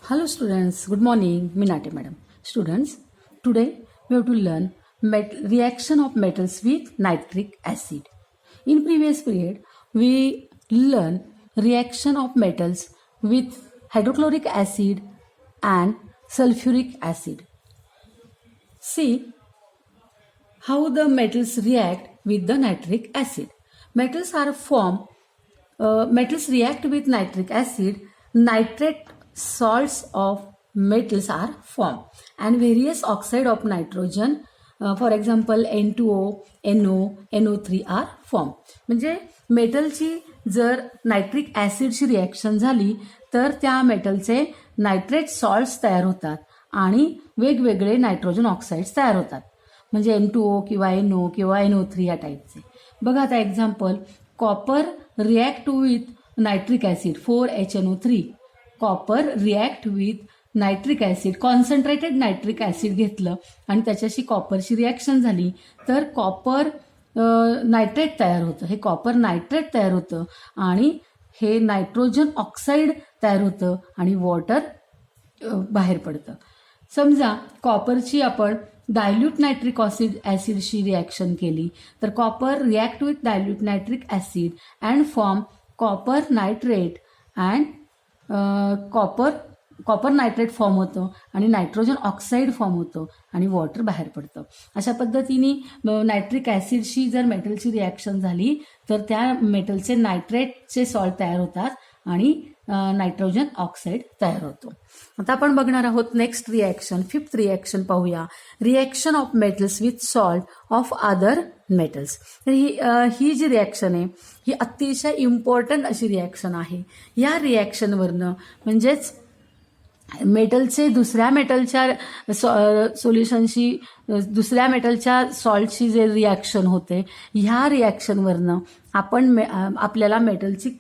Hello students, good morning. Minate madam. Students, today we have to learn reaction of metals with nitric acid. In previous period, we learn reaction of metals with hydrochloric acid and sulfuric acid. See how the metals react with the nitric acid. Metals react with nitric acid. Nitrate salts of metals are formed and various oxide of nitrogen, for example N2O, NO, NO3 are formed. म्हणजे मेटलची जर nitric ॲसिडची reaction झाली तर त्या मेटलचे nitrate salts तयार होतात आणि वेगवेगळे नायट्रोजन ऑक्साईड्स तयार होतात. म्हणजे N2O किंवा NO किंवा NO3 या टाईपचे. बघा आता example, copper react with nitric acid 4HNO3. Copper react with nitric acid, concentrated nitric acid घेतलं आणि त्याच्याशी कॉपरची रिॲक्शन झाली तर कॉपर नायट्रेट तयार होतं. हे कॉपर नायट्रेट तयार होतं आणि हे नायट्रोजन ऑक्साईड तयार होतं आणि वॉटर बाहेर पडतं. समजा कॉपरची आपण डायल्यूट नायट्रिक ॲसिडशी रिॲक्शन केली तर copper react with dilute nitric acid and form copper nitrate and copper nitrate form होतं आणि नायट्रोजन ऑक्साईड फॉर्म होतं आणि वॉटर बाहेर पडतं. अशा पद्धतीने नायट्रिक ॲसिडशी जर मेटलची रिॲक्शन झाली तर त्या मेटलचे नायट्रेटचे सॉल्ट तयार होतात आणि नायट्रोजन ऑक्साईड तयार होतो. आता आपण बघणार आहोत नेक्स्ट रिॲक्शन, फिफ्थ रिॲक्शन पाहूया. Reaction of metals with salt of other metals. तर ही जी रिॲक्शन आहे ही अतिशय इम्पॉर्टंट अशी रिॲक्शन आहे. या रिॲक्शनवरनं म्हणजेच मेटलचे दुसऱ्या मेटलच्या सोल्युशनशी दुसऱ्या मेटलच्या सॉल्टशी जे रिॲक्शन होते ह्या रिॲक्शनवरनं आपल्याला मेटलची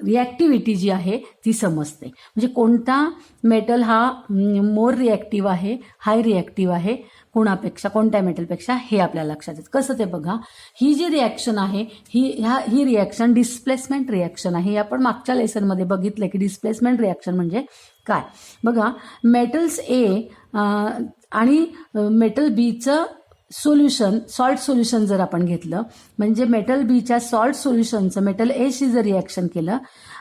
रिॲक्टिव्हिटी जी आहे ती समजते. म्हणजे कोणता मेटल हा मोर रिॲक्टिव्ह आहे, हाय रिॲक्टिव्ह आहे कोणत्या मेटलपेक्षा हे आपल्याला लक्षात येतं. कसं ते बघा, ही जी रिॲक्शन आहे ही रिॲक्शन डिस्प्लेसमेंट रिॲक्शन आहे. आपण मागच्या लेसनमध्ये बघितलं की डिस्प्लेसमेंट रिॲक्शन म्हणजे काय. बघा, मेटल्स ए आणि मेटल बीचं सोल्युशन, सॉल्ट सोल्युशन जर आपण घेतलं म्हणजे मेटल बीच्या सॉल्ट सोल्युशनचं मेटल एशी जर रिॲक्शन केलं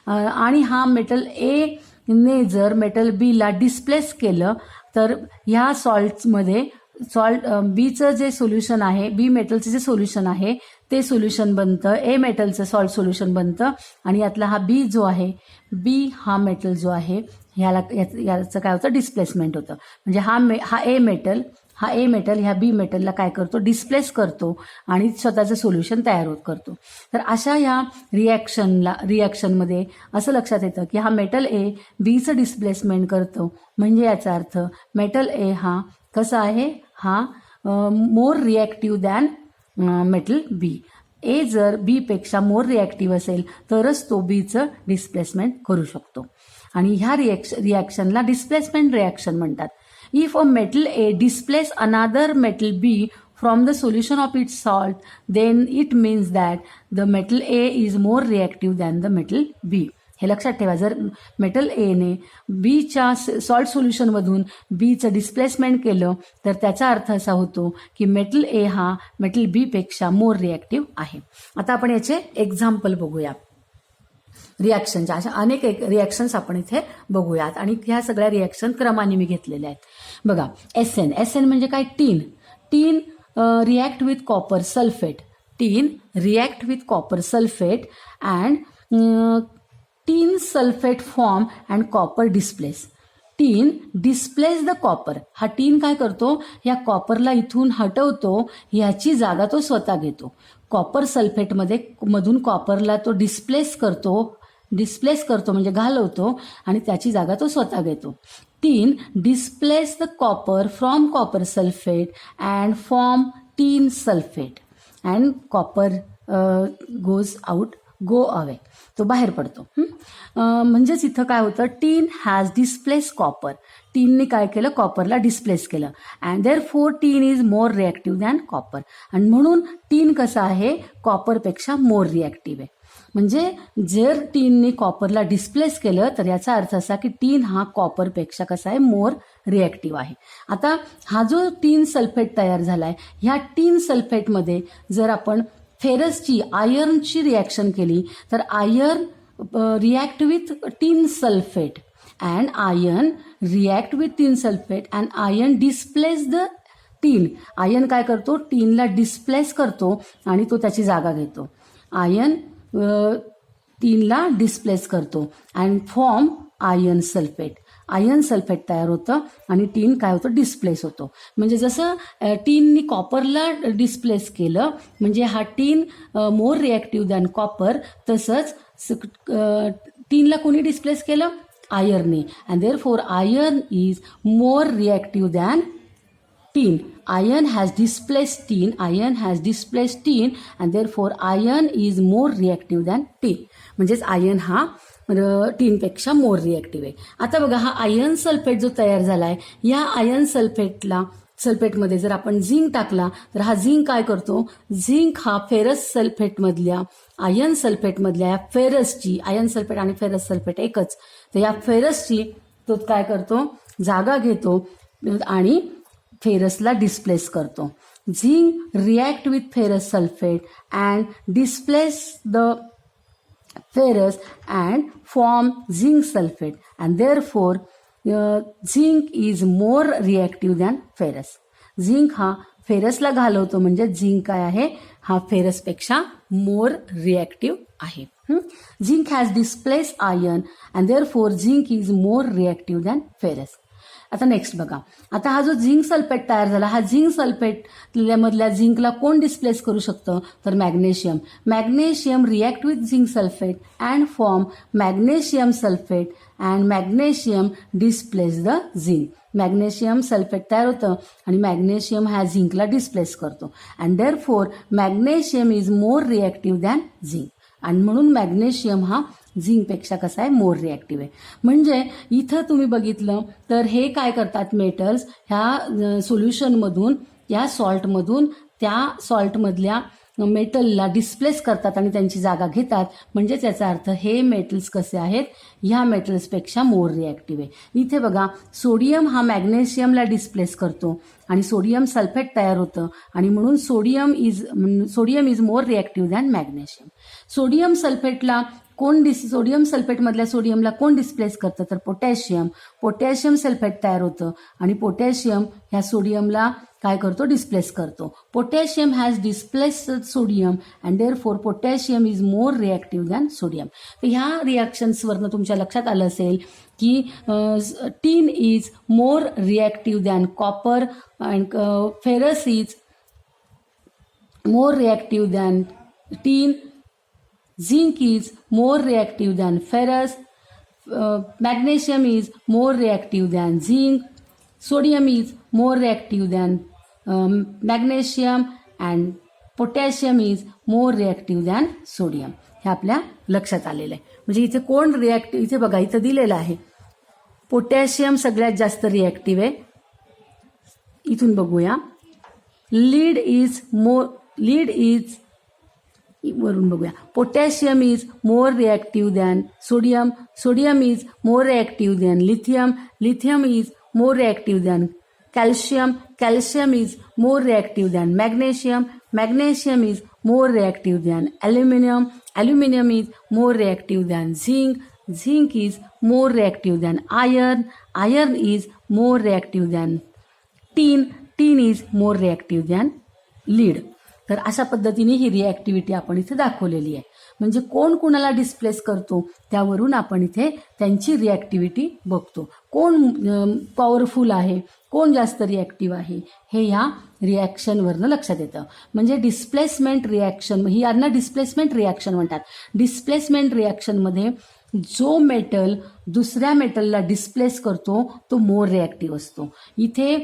आणि हा मेटल ए ने जर मेटल बीला डिस्प्लेस केलं तर ह्या सॉल्टमध्ये बीचं जे सोल्युशन आहे, बी मेटलचं जे सोल्युशन आहे ते सोल्युशन बनतं, ए मेटलचं सॉल्ट सोल्युशन बनतं आणि यातला हा बी जो आहे, बी हा मेटल जो आहे याचं काय होतं, डिस्प्लेसमेंट होतं. म्हणजे हा ए मेटल ह्या बी मेटलला काय करतो, डिस्प्लेस करतो आणि स्वतःचं सोल्युशन तयार करतो. तर अशा ह्या रिॲक्शनमध्ये असं लक्षात येतं की हा मेटल ए बीचं डिस्प्लेसमेंट करतो. म्हणजे याचा अर्थ मेटल ए हा कसा आहे, हा मोर रिॲक्टिव्ह दॅन मेटल बी. ए जर बी पेक्षा मोर रिॲक्टिव्ह असेल तरच तो बीचं डिस्प्लेसमेंट करू शकतो आणि ह्या रिॲक्शनला डिस्प्लेसमेंट रिॲक्शन म्हणतात. If a metal A displaces another metal B from the solution of its salt, then it means that the metal A is more reactive than the metal B. हे लक्षात ठेवा, जर metal ए ने बीच्या salt सोल्युशनमधून बीचं displacement केलं तर त्याचा अर्थ असा होतो की मेटल ए हा मेटल बी पेक्षा मोर रिॲक्टिव्ह आहे. आता आपण याचे एक्झाम्पल बघूया. रिॲक्शनच्या अशा अनेक रिॲक्शन्स आपण इथे बघूयात आणि ह्या सगळ्या रिॲक्शन क्रमाने मी घेतलेल्या आहेत. बघा, एसएन म्हणजे काय, tin react with copper sulphate. Tin react with copper sulphate and tin sulphate form and copper displace. Tin displace the copper. हा टीन काय करतो, या कॉपरला इथून हटवतो, ह्याची जागा तो स्वतः घेतो. कॉपर मधून कॉपरला तो डिस्प्लेस करतो म्हणजे घालवतो आणि त्याची जागा तो स्वतः घेतो. Tin displace the copper from copper sulphate and form tin sulphate and copper go away. तो बाहेर पडतो. म्हणजेच इथं काय होतं, टीन हॅज डिस्प्लेस कॉपर. टीनने काय केलं, कॉपरला डिस्प्लेस केलं and therefore tin is more reactive than copper. आणि म्हणून टीन कसा आहे, कॉपरपेक्षा मोर रिॲक्टिव्ह आहे. म्हणजे जर टीनने कॉपरला डिस्प्लेस केलं तर याचा अर्थ असा की टीन हा कॉपरपेक्षा कसा आहे, मोर रिॲक्टिव्ह आहे. आता हा जो टीन सल्फेट तयार झालाय, ह्या टीन सल्फेटमध्ये जर आपण फेरसची आयर्नची रिॲक्शन केली तर iron react with tin sulphate and iron react with tin sulphate and iron displace the tin. Iron काय करतो, टीनला डिस्प्लेस करतो आणि तो त्याची जागा घेतो. आयर्न टीनला डिस्प्लेस करतो and form iron sulphate. Iron sulphate तयार होतं आणि टीन काय होतं, डिस्प्लेस होतो. म्हणजे जसं टीननी कॉपरला डिस्प्लेस केलं म्हणजे हा tin more reactive than copper, तसंच टीनला कोणी डिस्प्लेस केलं, आयर्नने. And therefore iron is more reactive than tin. Iron has displaced tin. Iron has displaced tin and therefore iron is more reactive than tin. म्हणजेच iron हा टीनपेक्षा मोर reactive आहे. आता बघा, हा आयर्न सल्फेट जो तयार झालाय, या आयर्न सल्फेटमध्ये जर आपण झिंक टाकला तर हा झिंक काय करतो, झिंक हा फेरस सल्फेटमधल्या आयर्न सल्फेटमधल्या या फेरसची, आयर्न सल्फेट आणि फेरस सल्फेट एकच, तर या फेरसची तो काय करतो, जागा घेतो आणि फेरसला डिस्प्लेस करतो. Zinc react with ferrous sulphate and displace the ferrous and form zinc sulphate and therefore zinc is more reactive than ferrous. Zinc हा फेरसला घालवतो म्हणजे झिंक काय आहे, हा फेरसपेक्षा मोर रिॲक्टिव्ह आहे. Zinc has displace iron and therefore zinc is more reactive than ferrous. आता next बघा, आता हा जो झिंक सल्फेट तयार झाला, हा झिंक सल्फेट मधल्या झिंकला कोण डिस्प्लेस करू शकतं, तर magnesium. Magnesium react with zinc sulphate and form magnesium sulphate and magnesium displace the zinc. Magnesium sulphate तयार होतं आणि मॅग्नेशियम हा झिंकला डिस्प्लेस करतो and therefore magnesium is more reactive than zinc. आणि म्हणून मॅग्नेशियम हा झिंकपेक्षा कसा आहे, मोर रिॲक्टिव्ह आहे. म्हणजे इथं तुम्ही बघितलं तर हे काय करतात, मेटल्स ह्या सोल्युशनमधून, या सॉल्टमधून त्या सॉल्टमधल्या मेटलला डिस्प्लेस करतात आणि त्यांची जागा घेतात. म्हणजेच याचा अर्थ हे मेटल्स कसे आहेत, ह्या मेटल्सपेक्षा मोर रिॲक्टिव्ह आहे. इथे बघा, सोडियम हा मॅग्नेशियमला डिस्प्लेस करतो आणि सोडियम सल्फेट तयार होतं आणि म्हणून sodium is more reactive than magnesium. Sodium सल्फेटमधल्या सोडियमला कोण डिस्प्लेस करतं, तर पोटॅशियम सल्फेट तयार होतं आणि पोटॅशियम ह्या सोडियमला काय करतो, डिस्प्लेस करतो. Potassium has displaced sodium and therefore potassium is more reactive than sodium. तर ह्या रिॲक्शन्सवरनं तुमच्या लक्षात आलं असेल की tin is more reactive than copper and ferrous is more reactive than tin. Zinc is more reactive than ferrous. Magnesium is more reactive than zinc. Sodium is more reactive than magnesium and potassium is more reactive than sodium. हे आपल्या लक्षात आलेलं आहे. म्हणजे इथे कोण reactive, इथे बघा इथं दिलेलं आहे पोटॅशियम सगळ्यात जास्त रिॲक्टिव्ह आहे. इथून बघूया, लीड इज वरून बघूया, potassium is more reactive than sodium. Sodium is more reactive than lithium. Lithium is more reactive than calcium. Calcium is more reactive than magnesium. Magnesium is more reactive than aluminium. Aluminium is more reactive than zinc. Zinc is more reactive than iron. Iron is more reactive than tin. Tin is more reactive than lead. तर अशा पद्धतीने ही रिॲक्टिव्हिटी आपण इथे दाखवलेली आहे. म्हणजे कोण कोणाला डिस्प्लेस करतो त्यावरून आपण इथे त्यांची रिॲक्टिव्हिटी बघतो. कोण पॉवरफुल आहे, कोण जास्त रिॲक्टिव्ह आहे, हे ह्या रिॲक्शनवरनं लक्षात येतं. म्हणजे डिस्प्लेसमेंट रिॲक्शन, ही यांना डिस्प्लेसमेंट रिॲक्शन म्हणतात. डिस्प्लेसमेंट रिॲक्शनमध्ये जो मेटल दुसऱ्या मेटलला डिस्प्लेस करतो तो मोर रिॲक्टिव्ह असतो. इथे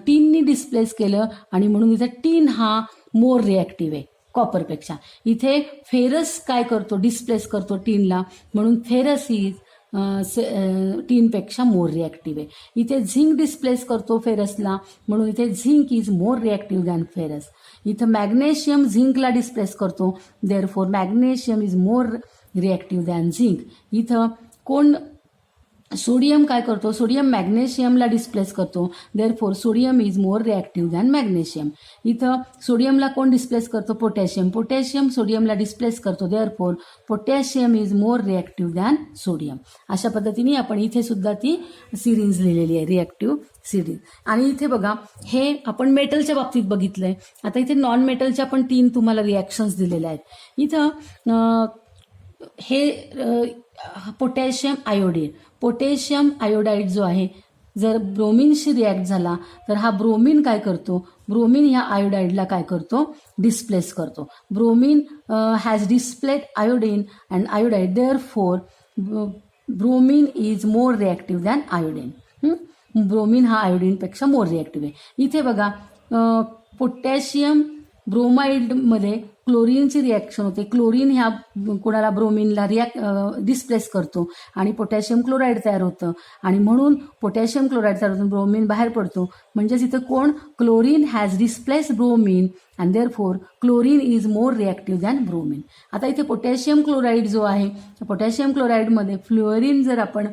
टीननी डिस्प्लेस केलं आणि म्हणून इथे टीन हा मोर रिॲक्टिव्ह आहे कॉपरपेक्षा. इथे फेरस काय करतो, डिस्प्लेस करतो टीनला, म्हणून फेरस इज टीनपेक्षा मोर रिॲक्टिव्ह आहे. इथे झिंक डिस्प्लेस करतो फेरसला, म्हणून इथे zinc is more reactive than ferrous. इथं मॅग्नेशियम झिंकला डिस्प्लेस करतो, therefore magnesium is more reactive than zinc. इथं कोण सोडियम काय करतो, सोडियम मॅग्नेशियमला डिस्प्लेस करतो, therefore sodium is more reactive than magnesium. इथं सोडियमला कोण डिस्प्लेस करतो, पोटॅशियम, पोटॅशियम सोडियमला डिस्प्लेस करतो, therefore potassium is more reactive than sodium. अशा पद्धतीने आपण इथे सुद्धा ती सिरीज लिहिलेली आहे, रिॲक्टिव्ह सिरीज. आणि इथे बघा, हे आपण मेटलच्या बाबतीत बघितलंय. आता इथे नॉन मेटलच्या पण 3 तुम्हाला रिॲक्शन्स दिलेल्या आहेत. इथं हे पोटॅशियम आयोडीन, पोटॅशियम आयोडाईड जो आहे, जर ब्रोमिनशी रिॲक्ट झाला तर हा ब्रोमीन काय करतो, ब्रोमीन ह्या आयोडाईडला काय करतो, डिस्प्लेस करतो. Bromine has displayed iodine and iodide, therefore bromine is more reactive than iodine. Bromine हा आयोडीनपेक्षा मोर रिॲक्टिव्ह आहे. इथे बघा, पोटॅशियम ब्रोमाइडमध्ये क्लोरीनची रिॲक्शन होते. क्लोरीन ह्या कोणाला ब्रोमीनला डिस्प्लेस करतो आणि पोटॅशियम क्लोराईड तयार होतं, आणि म्हणून पोटॅशियम क्लोराईड तयार होतं, ब्रोमीन बाहेर पडतो. म्हणजेच इथं कोण, chlorine has displace bromine and therefore chlorine is more reactive than bromine. आता इथे पोटॅशियम क्लोराईड जो आहे, पोटॅशियम क्लोराईडमध्ये फ्लोरीन जर आपण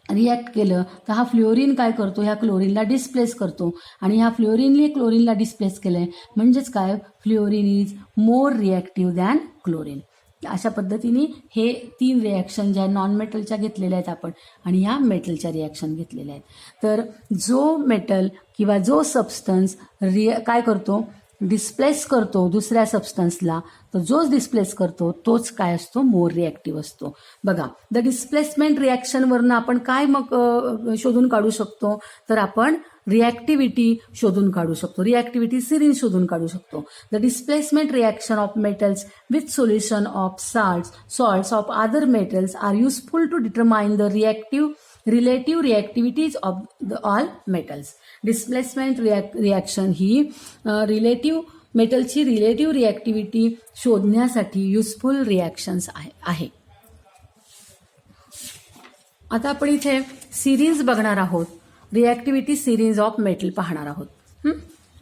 रिॲक्ट केलं तर हा फ्लोरीन काय करतो, ह्या क्लोरीनला डिस्प्लेस करतो, आणि ह्या फ्लोरीनने क्लोरीनला डिस्प्लेस केलं आहे, म्हणजेच काय, fluorine is more reactive than chlorine. अशा पद्धतीने हे 3 रिॲक्शन ज्या नॉन मेटलच्या घेतलेल्या आहेत आपण, आणि ह्या मेटलच्या रिॲक्शन घेतलेल्या आहेत. तर जो मेटल किंवा जो सबस्टन्स काय करतो, डिस्प्लेस करतो दुसऱ्या सबस्टन्सला, तर जोच डिस्प्लेस करतो तोच काय असतो, मोर रिॲक्टिव्ह असतो. बघा, द डिस्प्लेसमेंट रिॲक्शनवरनं आपण काय मग शोधून काढू शकतो, तर आपण रिॲक्टिव्हिटी शोधून काढू शकतो, रिॲक्टिव्हिटी सिरीज शोधून काढू शकतो. The displacement reaction of metals with solution of salts of other metals are useful to determine the relative reactivities of the all metals. Displacement reaction ही रिलेटिव्ह मेटलची रिलेटिव्ह रिॲक्टिव्हिटी शोधण्यासाठी युजफुल रिॲक्शन्स आहे. आता आपण इथे सिरीज बघणार आहोत, रिॲक्टिव्हिटी series of metal पाहणार आहोत.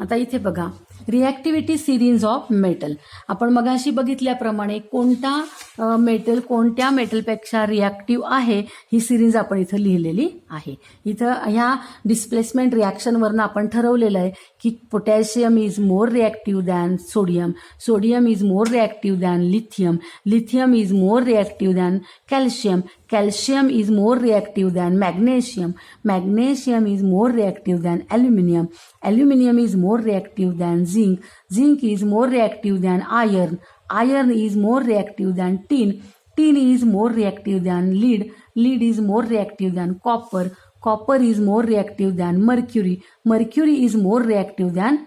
आता इथे बघा, रिॲक्टिव्हिटी सिरीज ऑफ मेटल. आपण मगाशी बघितल्याप्रमाणे कोणता मेटल कोणत्या मेटलपेक्षा रिॲक्टिव्ह आहे ही सिरीज आपण इथं लिहिलेली आहे. इथं ह्या डिस्प्लेसमेंट रिॲक्शनवरनं आपण ठरवलेलं आहे की potassium is more reactive than sodium, sodium is more reactive than lithium, lithium is more reactive than calcium, calcium is more reactive than magnesium, magnesium is more reactive than aluminium, aluminium is more reactive than zinc, zinc is more reactive than iron, iron is more reactive than tin, tin is more reactive than lead, lead is more reactive than copper, copper is more reactive than mercury, mercury is more reactive than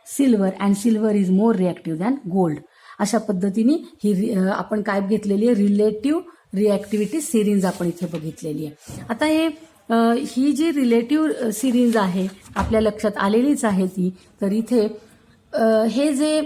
silver, and silver is more reactive than gold. अशा पद्धतीने ही आपण काय घेतलेली आहे, relative रिॲक्टिव्हिटी series आपण इथे बघितलेली आहे. आता ही जी रिलेटिव्ह सिरीज आहे आपल्या लक्षात आलेलीच आहे ती. तर इथे हे जे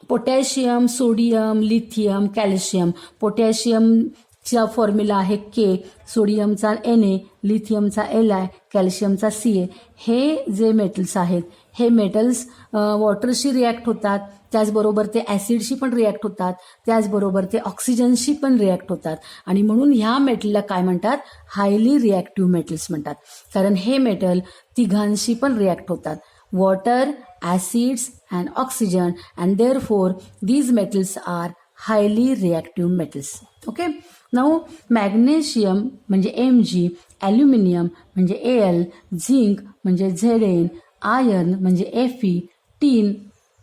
पोटॅशियम, सोडियम, लिथियम, कॅल्शियम, पोटॅशियमचा फॉर्म्युला आहे के, सोडियमचा Na, लिथियमचा Li, कॅल्शियमचा Ca. हे जे मेटल्स आहेत हे मेटल्स वॉटरशी रिॲक्ट होतात, त्याचबरोबर ते ॲसिडशी पण रिॲक्ट होतात, त्याचबरोबर ते ऑक्सिजनशी पण रिॲक्ट होतात, आणि म्हणून ह्या मेटलला काय म्हणतात, हायली रिॲक्टिव्ह मेटल्स म्हणतात. कारण हे मेटल तिघांशी पण रिॲक्ट होतात, water, acids and oxygen, and therefore these metals are highly reactive metals. Okay, now magnesium म्हणजे Mg, ॲल्युमिनियम म्हणजे Al, झिंक म्हणजे Zn, आयर्न म्हणजे Fe, tin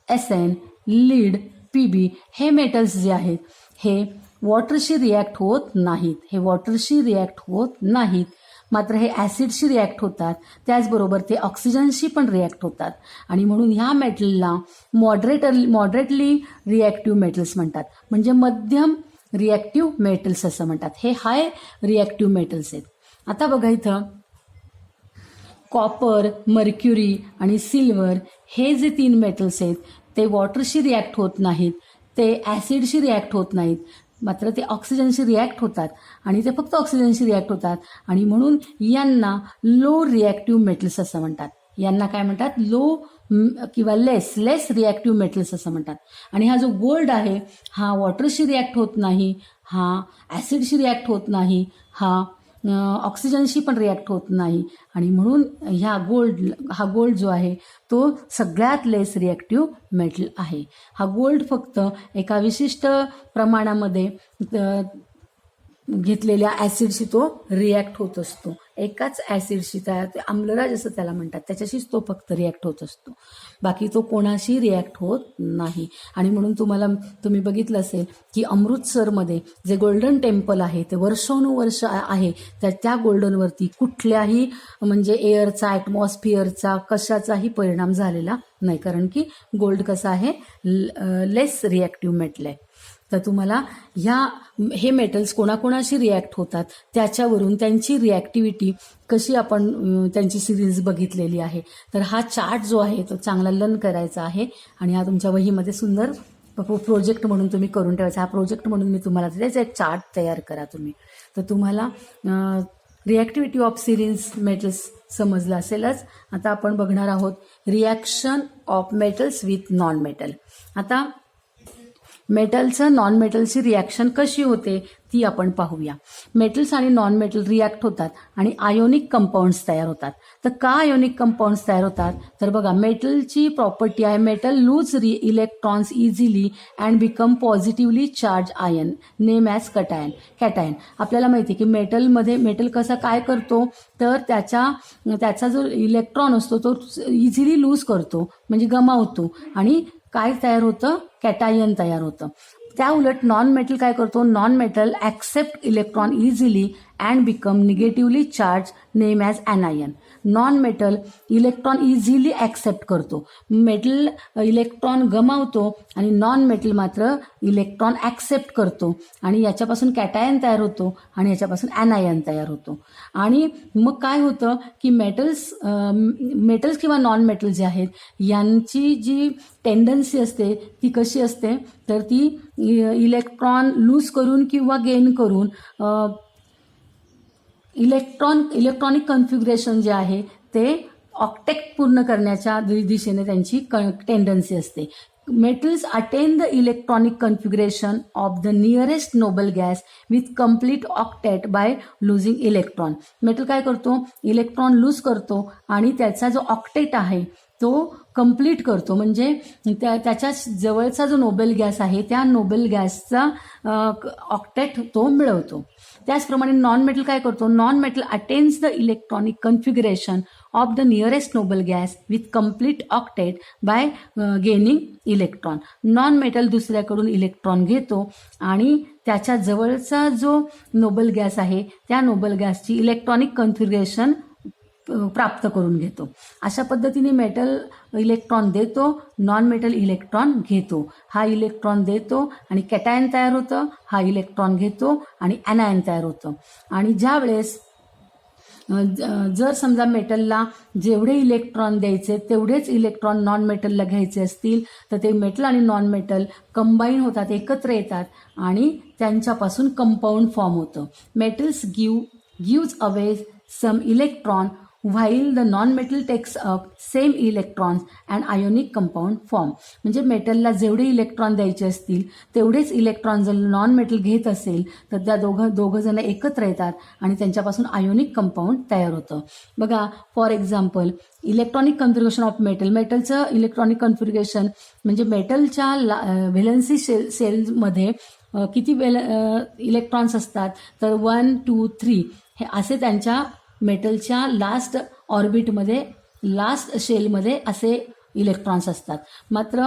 Sn, lead Pb, हे मेटल्स जे आहेत हे वॉटरशी रिॲक्ट होत नाहीत, हे वॉटरशी रिॲक्ट होत नाहीत, मात्र हे ॲसिडशी रिॲक्ट होतात, त्याचबरोबर ते ऑक्सिजनशी पण रिॲक्ट होतात, आणि म्हणून ह्या मेटलला मॉडरेटली रिॲक्टिव्ह मेटल्स म्हणतात, म्हणजे मध्यम रिॲक्टिव्ह मेटल्स असं म्हणतात. हे हाय रिॲक्टिव्ह मेटल्स आहेत. आता बघा इथं कॉपर, मर्क्युरी आणि सिल्वर हे जे 3 मेटल्स आहेत ते वॉटरशी रिॲक्ट होत नाहीत, ते ॲसिडशी रिॲक्ट होत नाहीत, मात्र ते ऑक्सिजनशी रिॲक्ट होतात आणि ते फक्त ऑक्सिजनशी रिॲक्ट होतात आणि म्हणून यांना लो रिॲक्टिव्ह मेटल्स असं म्हणतात. यांना काय म्हणतात? लो किंवा लेस रिॲक्टिव्ह मेटल्स असं म्हणतात. आणि हा जो गोल्ड आहे हा वॉटरशी रिॲक्ट होत नाही, हा ॲसिडशी रिॲक्ट होत नाही, हा ऑक्सिजनशी पण रिॲक्ट होत नाही आणि म्हणून हा गोल्ड जो आहे तो सगळ्यात लेस रिॲक्टिव्ह मेटल आहे. हा गोल्ड फक्त एका विशिष्ट प्रमाणामध्ये घेतलेल्या ॲसिडशी तो रिॲक्ट होत असतो. एकाच ॲसिडशी, त्या आम्लराज असं त्याला म्हणतात, त्याच्याशीच तो फक्त रिॲक्ट होत असतो, बाकी तो कोणाशी रिॲक्ट होत नाही. आणि म्हणून तुम्ही बघितलं असेल की अमृतसरमध्ये जे गोल्डन टेम्पल आहे ते वर्षानुवर्ष आहे, त्या गोल्डनवरती कुठल्याही म्हणजे एअरचा, ॲटमॉस्फिअरचा, कशाचाही परिणाम झालेला नाही, कारण की गोल्ड कसं आहे? लेस रिॲक्टिव्ह मेटल आहे. तर तुम्हाला हे मेटल्स कोणाकोणाशी रिॲक्ट होतात त्याच्यावरून त्यांची रिॲक्टिव्हिटी कशी आपण त्यांची सिरीज बघितलेली आहे. तर हा चार्ट जो आहे तो चांगला लर्न करायचा आहे आणि हा तुमच्या वहीमध्ये सुंदर प्रोजेक्ट म्हणून तुम्ही करून ठेवायचा. हा प्रोजेक्ट म्हणून मी तुम्हाला त्याचा एक चार्ट तयार करा तुम्ही. तर तुम्हाला रिॲक्टिव्हिटी ऑफ सिरीज मेटल्स समजलं असेलच. आता आपण बघणार आहोत reaction of metals with non metal. आता मेटलचं नॉन मेटलची रिॲक्शन कशी होते ती आपण पाहूया. मेटल्स आणि नॉन मेटल रिॲक्ट होतात आणि आयोनिक कंपाऊंड्स तयार होतात. तर का आयोनिक कंपाऊंड्स तयार होतात? तर बघा, मेटलची प्रॉपर्टी आहे metal loose electrons easily and become positively charge ion name as cation. आपल्याला माहिती आहे की मेटल कसा काय करतो, तर त्याचा जो इलेक्ट्रॉन असतो तो इझिली लूज करतो म्हणजे गमावतो आणि काय तयार होतं? कॅटायन तयार होतं. त्या उलट नॉन मेटल काय करतो? Non metal accept electron easily and become negatively charge name as anion. Non metal electron easily accept करतो, मेटल इलेक्ट्रॉन गमावतो आणि नॉन मेटल मात्र इलेक्ट्रॉन ॲक्सेप्ट करतो आणि याच्यापासून कॅटायन तयार होतो आणि याच्यापासून ॲनायन तयार होतो. आणि मग काय होतं की मेटल्स किंवा नॉन मेटल जे आहेत यांची जी टेंडन्सी असते ती कशी असते, तर ती इलेक्ट्रॉन लूज करून किंवा गेन करून इलेक्ट्रॉनिक कन्फिग्युरेशन जे आहे ते ऑक्टेट पूर्ण करण्याच्या दिशेने त्यांची टेंडन्सी असते. Metals attain the electronic configuration of the nearest noble gas with complete octet by losing electron. Metal काय करतो? इलेक्ट्रॉन लूज करतो आणि त्याचा जो ऑक्टेट आहे तो कंप्लीट करतो, म्हणजे त्याच्या जवळचा जो नोबेल गॅस आहे त्या नोबेल गॅसचा ऑक्टेट तो मिळवतो. त्याचप्रमाणे नॉन मेटल काय करतो? Non metal attains the electronic configuration of the nearest noble gas with complete octet by gaining electron. Non metal दुसऱ्याकडून इलेक्ट्रॉन घेतो आणि त्याच्या जवळचा जो नोबल गॅस आहे त्या नोबल गॅसची इलेक्ट्रॉनिक कन्फिग्युरेशन प्राप्त करून घेतो. अशा पद्धतीने मेटल इलेक्ट्रॉन देतो, नॉन मेटल इलेक्ट्रॉन घेतो. हा इलेक्ट्रॉन देतो आणि कॅटायन तयार होतं, हा इलेक्ट्रॉन घेतो आणि ॲनायन तयार होतं. आणि ज्या वेळेस जर समजा मेटलला जेवढे इलेक्ट्रॉन द्यायचे तेवढेच इलेक्ट्रॉन नॉन मेटलला घ्यायचे असतील तर ते मेटल आणि नॉन मेटल कंबाईन होतात, एकत्र येतात आणि त्यांच्यापासून कंपाऊंड फॉर्म होतं. Metals gives away some electron while the non-metal takes up same electrons and ionic compound form. म्हणजे मेटलला जेवढे इलेक्ट्रॉन द्यायचे असतील तेवढेच इलेक्ट्रॉन जर नॉन मेटल घेत असेल तर त्या दोघं जण एकत्र येतात आणि त्यांच्यापासून आयोनिक कंपाऊंड तयार होतं. बघा, for example electronic configuration of मेटलचं इलेक्ट्रॉनिक कन्फिग्युरेशन म्हणजे मेटलच्या व्हॅलेन्सी सेलमध्ये किती इलेक्ट्रॉन्स असतात, तर 1, 2, 3 हे असे त्यांच्या मेटलच्या लास्ट ऑर्बिटमध्ये, लास्ट शेलमध्ये असे इलेक्ट्रॉन्स असतात. मात्र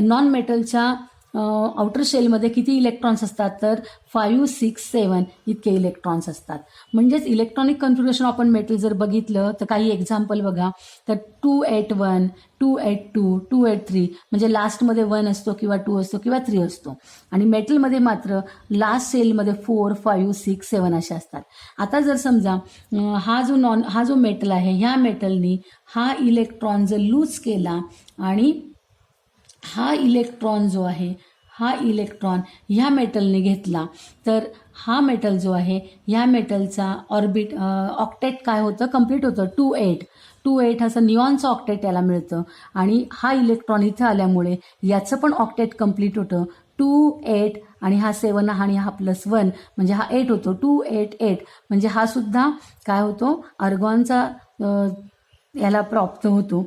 नॉन मेटलच्या आउटर शेलमध्ये किती इलेक्ट्रॉन्स असतात, तर 5, 6, 7 इतके इलेक्ट्रॉन्स असतात. म्हणजेच इलेक्ट्रॉनिक कन्फिग्युरेशन आपण मेटल जर बघितलं तर काही एक्झाम्पल बघा, तर 281, 282, 283 म्हणजे लास्टमध्ये 1 असतो किंवा 2 असतो किंवा 3 असतो. आणि मेटलमध्ये मात्र लास्ट सेलमध्ये 4, 5, 6, 7 असे असतात. आता जर समजा हा जो मेटल आहे ह्या मेटलनी हा इलेक्ट्रॉन जर लूज केला आणि हा इलेक्ट्रॉन जो आहे हा इलेक्ट्रॉन ह्या मेटलने घेतला तर हा मेटल जो आहे ह्या मेटलचा ऑर्बिट ऑक्टेट काय होतं, कंप्लीट होतं 2 8 असं निऑनचं ऑक्टेट याला मिळतं. आणि हा इलेक्ट्रॉन इथं आल्यामुळे याचं पण ऑक्टेट कंप्लीट होतं 2 8 आणि हा 7 आणि हा +1 म्हणजे हा 8 होतो 2 8 8 म्हणजे हा सुद्धा काय होतो अर्गॉनचा याला प्राप्त होतो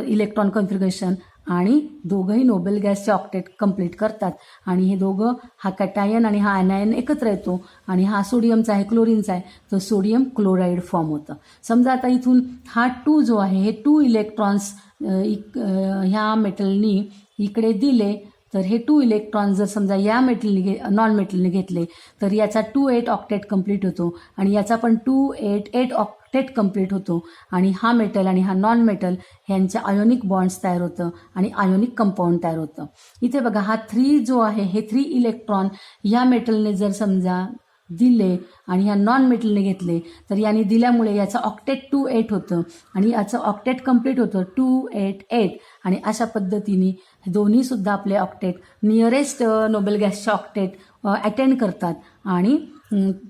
इलेक्ट्रॉन कॉन्फिगरेशन. आणि दोघंही नोबेल गॅसचे ऑक्टेट कंप्लीट करतात आणि हे दोघं हा कॅटायन आणि हा ॲनायन एकत्र येतो आणि हा सोडियमचा आहे क्लोरीनचा आहे तर सोडियम क्लोराईड फॉर्म होतं. समजा आता इथून हा 2 जो आहे हे 2 इलेक्ट्रॉन्स ह्या मेटलनी इकडे दिले तर हे 2 इलेक्ट्रॉन जर समजा या मेटलने नॉन मेटलने घेतले तर याचा 2 8 ऑक्टेट कंप्लीट होतो आणि याचा पण 2 8 8 ऑक्टेट कंप्लीट होतो. आणि हा मेटल आणि हा नॉन मेटल ह्यांच्या आयोनिक बॉन्ड्स तयार होतं आणि आयोनिक कंपाऊंड तयार होतं. इथे बघा हा 3 जो आहे हे 3 इलेक्ट्रॉन या मेटलने जर समजा दिले आणि ह्या नॉन मेटलने घेतले तर याने दिल्यामुळे याचं ऑक्टेट 2 8 होतं आणि याचं ऑक्टेट कंप्लीट होतं 2 8 8 आणि अशा पद्धतीने दोन्ही सुद्धा आपले ऑक्टेट नियरेस्ट नोबेल गॅसचे ऑक्टेट अटेंड करतात आणि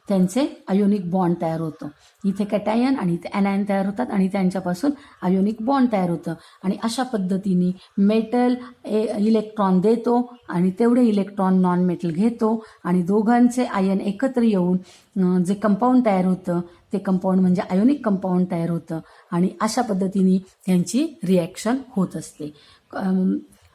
त्यांचे आयोनिक बॉन्ड तयार होतं. इथे कॅटायन आणि इथे ॲनायन तयार होतात आणि त्यांच्यापासून आयोनिक बॉन्ड तयार होतं आणि अशा पद्धतीने मेटल इलेक्ट्रॉन देतो आणि तेवढे इलेक्ट्रॉन नॉन मेटल घेतो आणि दोघांचे आयन एकत्र येऊन जे कंपाऊंड तयार होतं ते कंपाऊंड म्हणजे आयोनिक कंपाऊंड तयार होतं आणि अशा पद्धतीने त्यांची रिॲक्शन होत असते.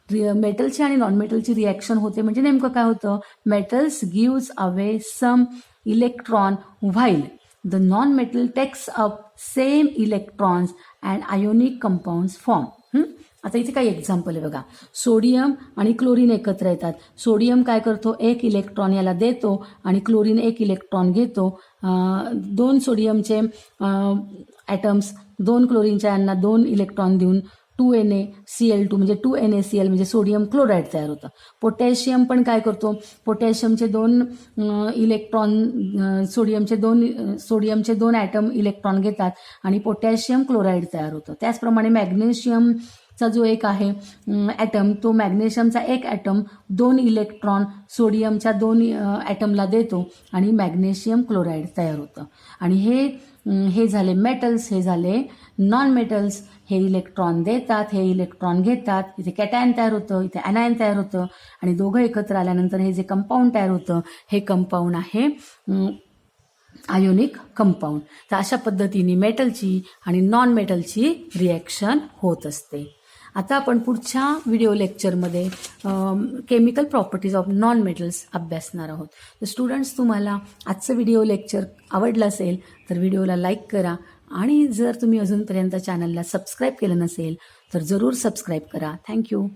मेटलची आणि नॉन मेटलची रिॲक्शन होते म्हणजे नेमकं काय होतं, metals gives away some electron while the non metal takes up same electrons and ionic compounds form. आता इथे काही एक्झाम्पल आहे बघा. सोडियम आणि क्लोरीन एकत्र येतात. सोडियम काय करतो, एक इलेक्ट्रॉन याला देतो आणि क्लोरीन एक इलेक्ट्रॉन घेतो. 2 सोडियमचे ॲटम्स 2 क्लोरीनच्या यांना 2 इलेक्ट्रॉन देऊन 2NaCl2 म्हणजे 2NaCl म्हणजे सोडियम क्लोराईड तयार होतं. पोटॅशियम पण काय करतो, पोटॅशियमचे 2 इलेक्ट्रॉन सोडियमचे 2 ॲटम इलेक्ट्रॉन घेतात आणि पोटॅशियम क्लोराईड तयार होतं. त्याचप्रमाणे मॅग्नेशियमचा जो एक आहे ॲटम तो मॅग्नेशियमचा एक ॲटम 2 इलेक्ट्रॉन सोडियमच्या 2 ॲटमला देतो आणि मॅग्नेशियम क्लोराईड तयार होतं. आणि हे झाले मेटल्स, हे झाले नॉन मेटल्स. हे इलेक्ट्रॉन देतात, हे इलेक्ट्रॉन घेतात. इथे कॅटायन तयार होतं, इथे ॲनायन तयार होतं आणि दोघं एकत्र आल्यानंतर हे जे कंपाऊंड तयार होतं हे कंपाऊंड आहे आयोनिक कंपाऊंड. तर अशा पद्धतीने मेटलची आणि नॉन मेटलची रिॲक्शन होत असते. आता आपण पुढच्या व्हिडिओ लेक्चरमध्ये chemical properties of non metals अभ्यासणार आहोत. तर स्टुडंट्स, तुम्हाला आजचं व्हिडिओ लेक्चर आवडलं असेल तर व्हिडिओला लाईक करा आणि जर तुम्ही अजूनपर्यंत चॅनलला सबस्क्राईब केलं नसेल तर जरूर सबस्क्राईब करा. थँक्यू.